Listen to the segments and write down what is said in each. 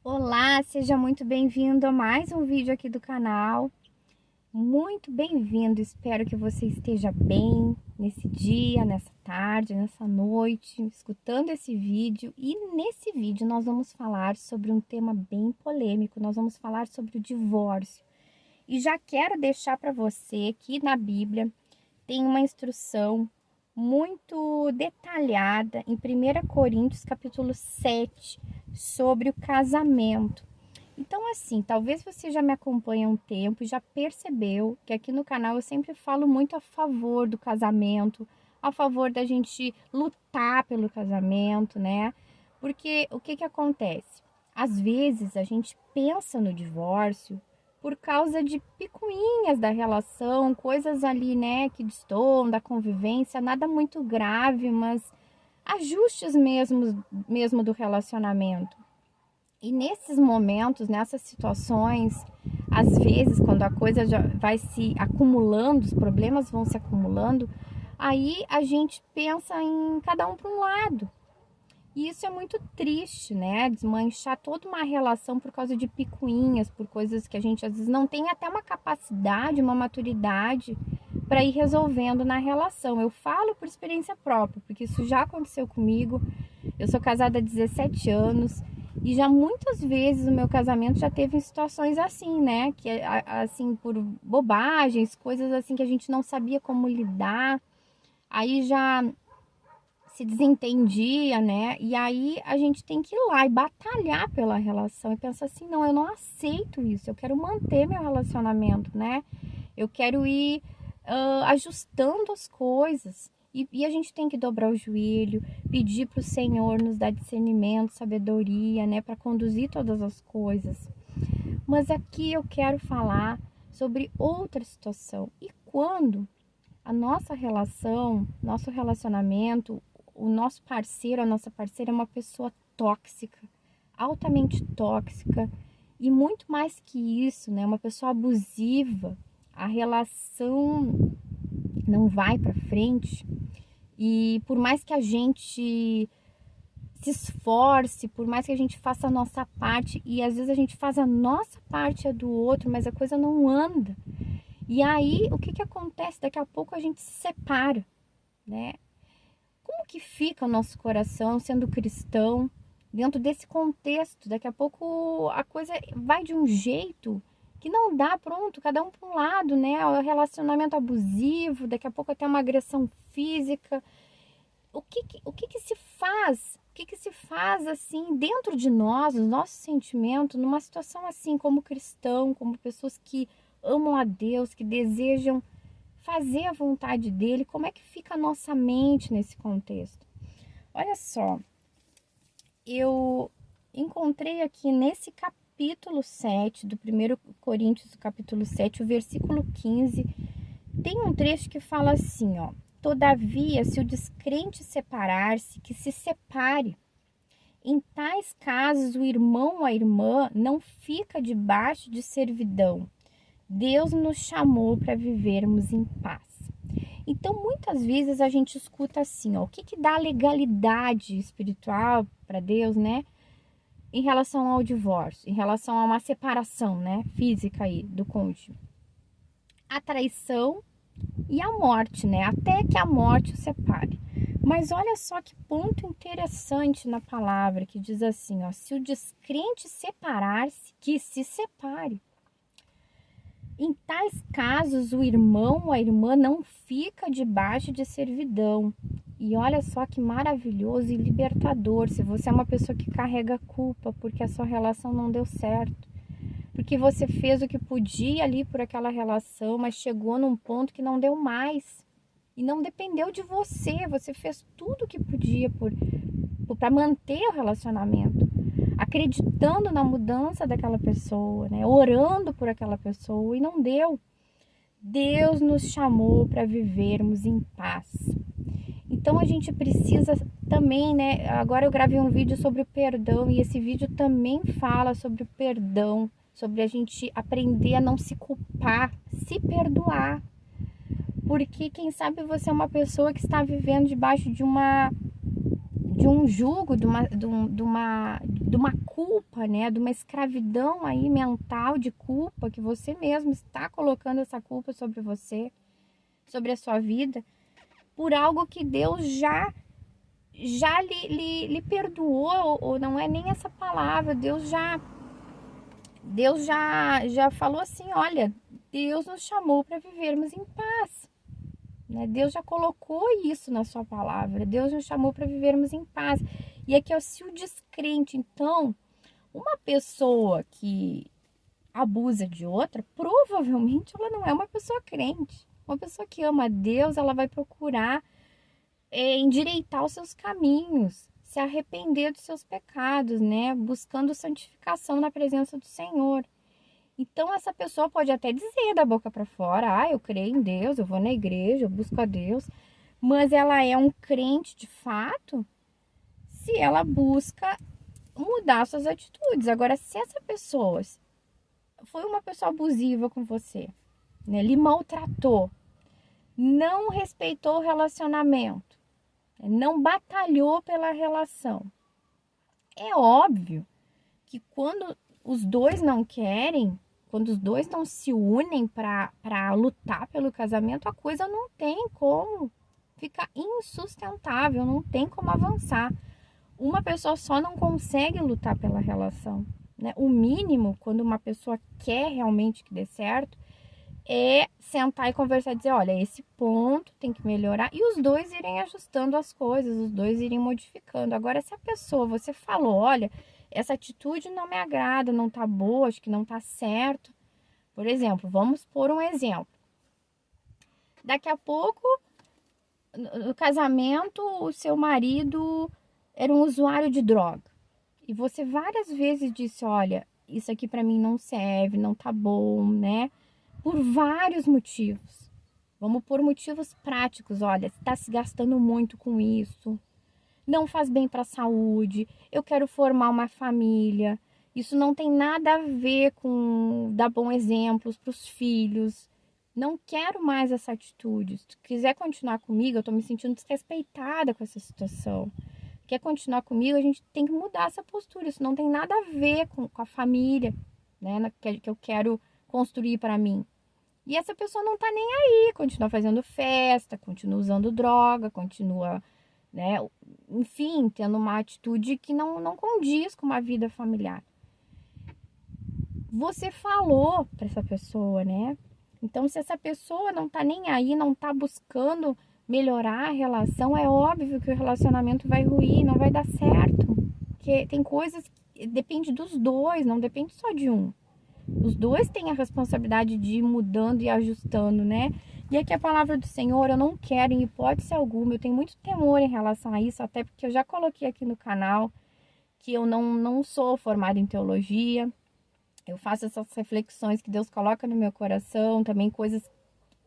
Olá, seja muito bem-vindo a mais um vídeo aqui do canal. Muito bem-vindo, espero que você esteja bem nesse dia, nessa tarde, nessa noite, escutando esse vídeo. E nesse vídeo nós vamos falar sobre um tema bem polêmico, nós vamos falar sobre o divórcio. E já quero deixar para você que na Bíblia tem uma instrução muito detalhada em 1 Coríntios capítulo 7 sobre o casamento. Então, assim, talvez você já me acompanhe há um tempo e já percebeu que aqui no canal eu sempre falo muito a favor do casamento, a favor da gente lutar pelo casamento, né? Porque o que acontece? Às vezes a gente pensa no divórcio por causa de picuinhas da relação, coisas ali, né, que destoam da convivência, nada muito grave, mas ajustes mesmo do relacionamento. E nesses momentos, nessas situações, às vezes, quando a coisa já vai se acumulando, os problemas vão se acumulando, aí a gente pensa em cada um para um lado. E isso é muito triste, né? Desmanchar toda uma relação por causa de picuinhas, por coisas que a gente às vezes não tem até uma capacidade, uma maturidade para ir resolvendo na relação. Eu falo por experiência própria, porque isso já aconteceu comigo. Eu sou casada há 17 anos e já muitas vezes o meu casamento já teve situações assim, né? Que assim, por bobagens, coisas assim que a gente não sabia como lidar. Aí já se desentendia, né? E aí a gente tem que ir lá e batalhar pela relação e pensar assim, não, eu não aceito isso, eu quero manter meu relacionamento, né? Eu quero ir ajustando as coisas. E a gente tem que dobrar o joelho, pedir para o Senhor nos dar discernimento, sabedoria, né? Para conduzir todas as coisas. Mas aqui eu quero falar sobre outra situação. E quando a nossa relação, nosso relacionamento, o nosso parceiro, a nossa parceira é uma pessoa tóxica, altamente tóxica e muito mais que isso, né? Uma pessoa abusiva, a relação não vai para frente e por mais que a gente se esforce, por mais que a gente faça a nossa parte e às vezes a gente faz a nossa parte a do outro, mas a coisa não anda. E aí, o que acontece? Daqui a pouco a gente se separa, né? Como que fica o nosso coração sendo cristão dentro desse contexto? Daqui a pouco a coisa vai de um jeito que não dá, pronto, cada um para um lado, né? O relacionamento abusivo, daqui a pouco até uma agressão física. O que se faz? O que se faz assim dentro de nós, os nossos sentimentos, numa situação assim como cristão, como pessoas que amam a Deus, que desejam fazer a vontade dele, como é que fica a nossa mente nesse contexto? Olha só, eu encontrei aqui nesse capítulo 7 do 1 Coríntios, capítulo 7, o versículo 15, tem um trecho que fala assim, ó: todavia, se o descrente separar-se, que se separe. Em tais casos, o irmão ou a irmã não fica debaixo de servidão. Deus nos chamou para vivermos em paz. Então, muitas vezes a gente escuta assim, ó, o que dá legalidade espiritual para Deus, né? Em relação ao divórcio, em relação a uma separação, né? Física aí do cônjuge. A traição e a morte, né? Até que a morte o separe. Mas olha só que ponto interessante na palavra que diz assim, ó: se o descrente separar-se, que se separe. Em tais casos, o irmão ou a irmã não fica debaixo de servidão. E olha só que maravilhoso e libertador se você é uma pessoa que carrega culpa porque a sua relação não deu certo. Porque você fez o que podia ali por aquela relação, mas chegou num ponto que não deu mais. E não dependeu de você, você fez tudo o que podia para manter o relacionamento, acreditando na mudança daquela pessoa, né? Orando por aquela pessoa e não deu. Deus nos chamou para vivermos em paz. Então a gente precisa também, né? Agora eu gravei um vídeo sobre o perdão e esse vídeo também fala sobre o perdão, sobre a gente aprender a não se culpar, se perdoar. Porque quem sabe você é uma pessoa que está vivendo debaixo de de um jugo, de uma culpa, né? De uma escravidão aí mental de culpa, que você mesmo está colocando essa culpa sobre você, sobre a sua vida, por algo que Deus já lhe perdoou, ou não é nem essa palavra, Deus já falou assim, olha, Deus nos chamou para vivermos em paz, né? Deus já colocou isso na sua palavra, Deus nos chamou para vivermos em paz. E aqui é se o descrente, então, uma pessoa que abusa de outra, provavelmente ela não é uma pessoa crente. Uma pessoa que ama a Deus, ela vai procurar endireitar os seus caminhos, se arrepender dos seus pecados, né? Buscando santificação na presença do Senhor. Então, essa pessoa pode até dizer da boca para fora, eu creio em Deus, eu vou na igreja, eu busco a Deus, mas ela é um crente de fato se ela busca mudar suas atitudes. Agora, se essa pessoa foi uma pessoa abusiva com você, né? Lhe maltratou, não respeitou o relacionamento, não batalhou pela relação. É óbvio que quando os dois não querem, quando os dois não se unem para lutar pelo casamento, a coisa não tem como, fica insustentável, não tem como avançar. Uma pessoa só não consegue lutar pela relação, né? O mínimo, quando uma pessoa quer realmente que dê certo, é sentar e conversar e dizer, olha, esse ponto tem que melhorar, e os dois irem ajustando as coisas, os dois irem modificando. Agora, se a pessoa, você falou, olha, essa atitude não me agrada, não tá boa, acho que não tá certo. Por exemplo, vamos pôr um exemplo. Daqui a pouco, no casamento, o seu marido era um usuário de droga. E você várias vezes disse, olha, isso aqui pra mim não serve, não tá bom, né? Por vários motivos. Vamos por motivos práticos. Olha, está se gastando muito com isso. Não faz bem para a saúde. Eu quero formar uma família. Isso não tem nada a ver com dar bons exemplos para os filhos. Não quero mais essa atitude. Se tu quiser continuar comigo, eu estou me sentindo desrespeitada com essa situação. Quer continuar comigo, a gente tem que mudar essa postura. Isso não tem nada a ver com a família, né, que eu quero construir para mim. E essa pessoa não tá nem aí, continua fazendo festa, continua usando droga, continua, né, enfim, tendo uma atitude que não condiz com uma vida familiar. Você falou para essa pessoa, né? Então, se essa pessoa não tá nem aí, não tá buscando melhorar a relação, é óbvio que o relacionamento vai ruir, não vai dar certo. Porque tem coisas que depende dos dois, não depende só de um. Os dois têm a responsabilidade de ir mudando e ajustando, né? E aqui a palavra do Senhor, eu não quero em hipótese alguma, eu tenho muito temor em relação a isso, até porque eu já coloquei aqui no canal que eu não sou formada em teologia, eu faço essas reflexões que Deus coloca no meu coração, também coisas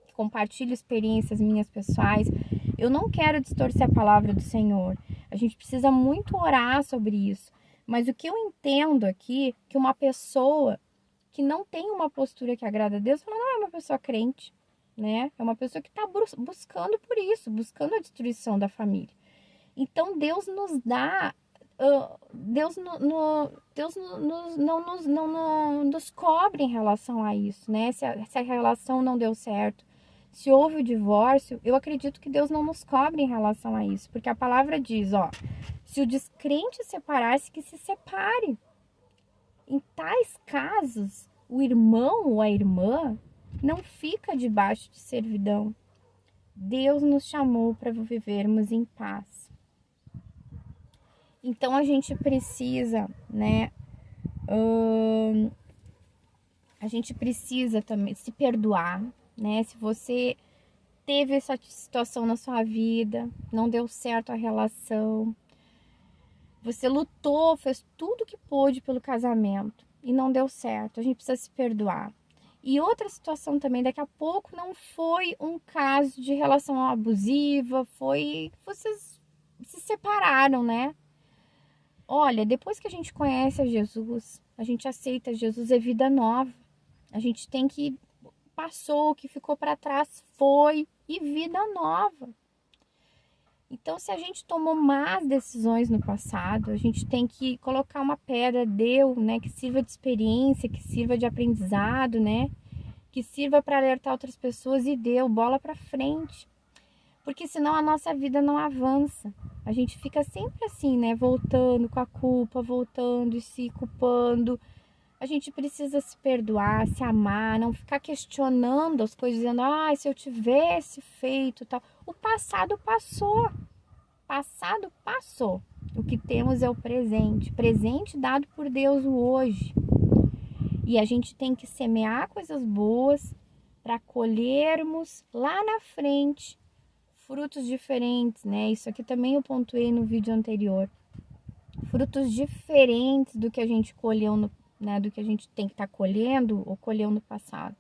que compartilho experiências minhas pessoais. Eu não quero distorcer a palavra do Senhor, a gente precisa muito orar sobre isso, mas o que eu entendo aqui, que uma pessoa que não tem uma postura que agrada a Deus, ela não é uma pessoa crente, né? É uma pessoa que está buscando por isso, buscando a destruição da família. Então, Deus nos dá, Deus não nos cobre em relação a isso, né? Se a relação não deu certo, se houve o divórcio, eu acredito que Deus não nos cobre em relação a isso, porque a palavra diz, ó, se o descrente separar-se, que se separe. Em tais casos, o irmão ou a irmã não fica debaixo de servidão. Deus nos chamou para vivermos em paz. Então a gente precisa, né? A gente precisa também se perdoar, né? Se você teve essa situação na sua vida, não deu certo a relação, você lutou, fez tudo que pôde pelo casamento e não deu certo. A gente precisa se perdoar. E outra situação também, daqui a pouco não foi um caso de relação abusiva, foi que vocês se separaram, né? Olha, depois que a gente conhece a Jesus, a gente aceita Jesus, é vida nova. A gente tem que passou, o que ficou para trás foi e vida nova. Então, se a gente tomou más decisões no passado, a gente tem que colocar uma pedra, deu, né, que sirva de experiência, que sirva de aprendizado, né, que sirva para alertar outras pessoas e deu, bola para frente. Porque senão a nossa vida não avança. A gente fica sempre assim, né, voltando com a culpa, voltando e se culpando. A gente precisa se perdoar, se amar, não ficar questionando as coisas, dizendo, se eu tivesse feito tal. O passado passou. Passado passou. O que temos é o presente. Presente dado por Deus o hoje. E a gente tem que semear coisas boas para colhermos lá na frente frutos diferentes, né? Isso aqui também eu pontuei no vídeo anterior. Frutos diferentes do que a gente colheu no, né, do que a gente tem que estar colhendo ou colheu no passado.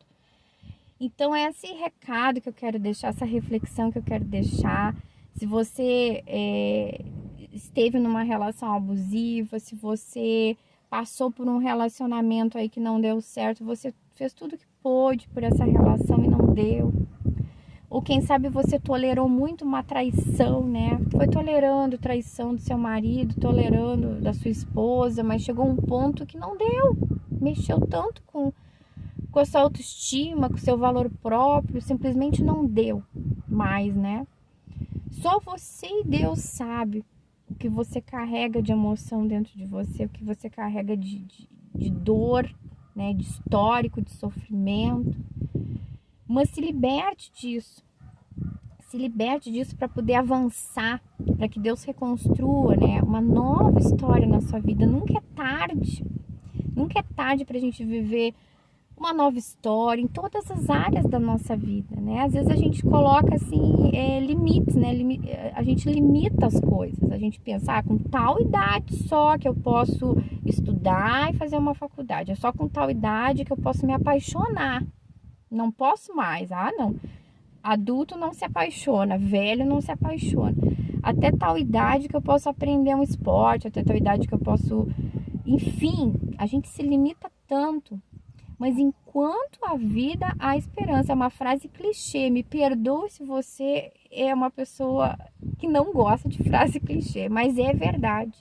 Então é esse recado que eu quero deixar, essa reflexão que eu quero deixar. Se você esteve numa relação abusiva, se você passou por um relacionamento aí que não deu certo, você fez tudo que pôde por essa relação e não deu. Ou quem sabe você tolerou muito uma traição, né? Foi tolerando traição do seu marido, tolerando da sua esposa, mas chegou um ponto que não deu. Mexeu tanto com a sua autoestima, com o seu valor próprio, simplesmente não deu mais, né? Só você e Deus sabe o que você carrega de emoção dentro de você, o que você carrega de dor, né? De histórico, de sofrimento. Mas se liberte disso. Se liberte disso para poder avançar, para que Deus reconstrua, né, uma nova história na sua vida. Nunca é tarde. Nunca é tarde para a gente viver uma nova história em todas as áreas da nossa vida, né? Às vezes a gente coloca assim limites, né? A gente limita as coisas. A gente pensa, com tal idade só que eu posso estudar e fazer uma faculdade. É só com tal idade que eu posso me apaixonar. Não posso mais. Não. Adulto não se apaixona, velho não se apaixona. Até tal idade que eu posso aprender um esporte, até tal idade que eu posso... Enfim, a gente se limita tanto. Mas enquanto a vida, há esperança. É uma frase clichê. Me perdoe se você é uma pessoa que não gosta de frase clichê, mas é verdade.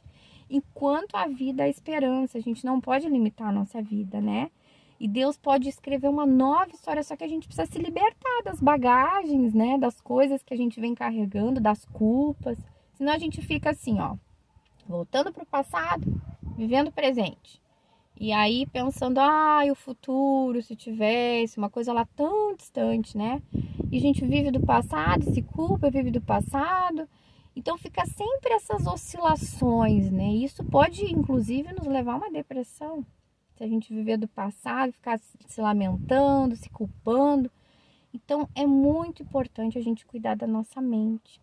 Enquanto a vida, há esperança. A gente não pode limitar a nossa vida, né? E Deus pode escrever uma nova história, só que a gente precisa se libertar das bagagens, né? Das coisas que a gente vem carregando, das culpas. Senão a gente fica assim, voltando para o passado, vivendo o presente. E aí pensando, o futuro, se tivesse, uma coisa lá tão distante, né? E a gente vive do passado, se culpa, vive do passado. Então fica sempre essas oscilações, né? E isso pode, inclusive, nos levar a uma depressão. Se a gente viver do passado, ficar se lamentando, se culpando. Então, é muito importante a gente cuidar da nossa mente,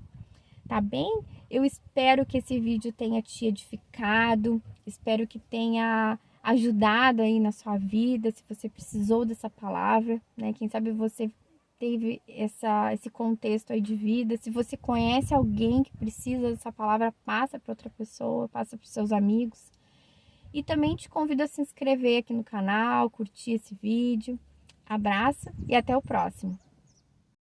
tá bem? Eu espero que esse vídeo tenha te edificado, espero que tenha ajudado aí na sua vida, se você precisou dessa palavra, né? Quem sabe você teve esse contexto aí de vida. Se você conhece alguém que precisa dessa palavra, passa para outra pessoa, passa para os seus amigos. E também te convido a se inscrever aqui no canal, curtir esse vídeo. Abraço e até o próximo.